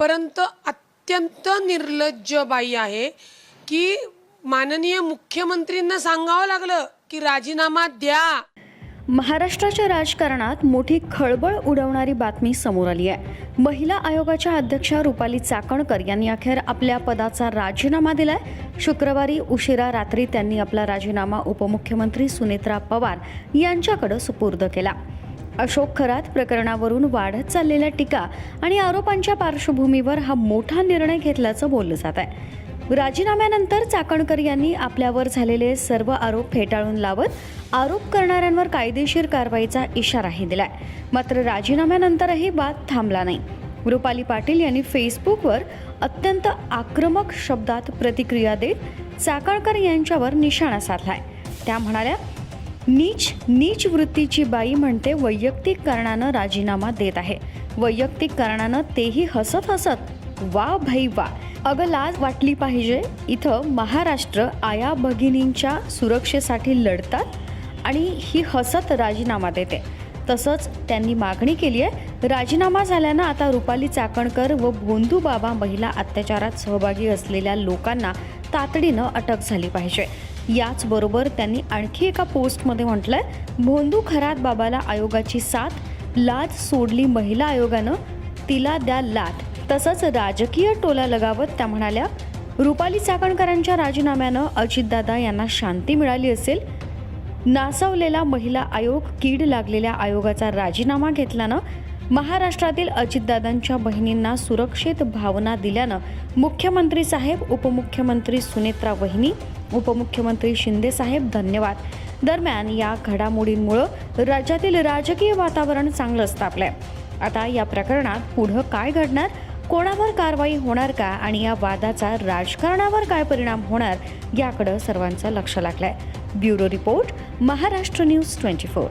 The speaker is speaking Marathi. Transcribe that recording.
परंतु अत्यंत निर्लज्ज बाई आहे की माननीय मुख्यमंत्रींना सांगावं लागलं की राजीनामा द्या। महाराष्ट्राच्या राजकारणात मोठी खळबळ उडवणारी बातमी समोर आली आहे। महिला आयोगाच्या अध्यक्षा रुपाली चाकणकर यांनी अखेर आपल्या पदाचा राजीनामा दिलाय। शुक्रवारी उशिरा रात्री त्यांनी आपला राजीनामा उपमुख्यमंत्री सुनेत्रा पवार यांच्याकडे सुपूर्द केला। अशोक खरात प्रकरणावरून वाढत चाललेल्या टीका आणि आरोपांच्या पार्श्वभूमीवर हा मोठा निर्णय घेतल्याचं बोललं जात आहे। राजीनाम्यानंतर चाकणकर यांनी आपल्यावर झालेले सर्व आरोप फेटाळून लावत आरोप करणाऱ्यांवर कायदेशीर कारवाईचा इशाराही दिलाय। मात्र राजीनाम्यानंतरही वाद थांबला नाही। रुपाली पाटील यांनी फेसबुकवर अत्यंत आक्रमक शब्दात प्रतिक्रिया देत चाकणकर यांच्यावर निशाणा साधलाय। त्या म्हणाल्या, नीच वृत्तीची बाई म्हणते वैयक्तिक कारणानं राजीनामा देत आहे। वैयक्तिक कारणानं तेही हसत हसत वा भाई वा, अगं लाज वाटली पाहिजे। इथं महाराष्ट्र आया भगिनींच्या सुरक्षेसाठी लढतात आणि ही हसत राजीनामा देते। तसंच त्यांनी मागणी केली आहे, राजीनामा झाल्यानं आता रुपाली चाकणकर व भोंदू बाबा महिला अत्याचारात सहभागी असलेल्या लोकांना तातडीनं अटक झाली पाहिजे। याचबरोबर त्यांनी आणखी एका पोस्टमध्ये म्हटलंय, भोंदू खरात बाबाला आयोगाची साथ, लाज सोडली महिला आयोगानं, तिला द्या लाथ। तसंच राजकीय टोला लगावत त्या म्हणाल्या, रुपाली चाकणकरांच्या राजीनाम्यानं अजितदादा यांना शांती मिळाली असेल। नासावलेला महिला आयोग, कीड लागलेल्या आयोगाचा राजीनामा घेतल्यानं महाराष्ट्रातील अजितदादांच्या बहिणींना सुरक्षित भावना दिल्यानं मुख्यमंत्री साहेब, उपमुख्यमंत्री सुनेत्रा वहिनी, उपमुख्यमंत्री शिंदे साहेब धन्यवाद। दरम्यान या घडामोडींमुळे राज्यातील राजकीय वातावरण चांगलंच तापलंय। आता या प्रकरणात पुढं काय घडणार, कोणावर कारवाई होणार का आणि या वादाचा राजकारणावर काय परिणाम होणार याकडे सर्वांचं लक्ष लागलंय। Bureau report, Maharashtra news 24।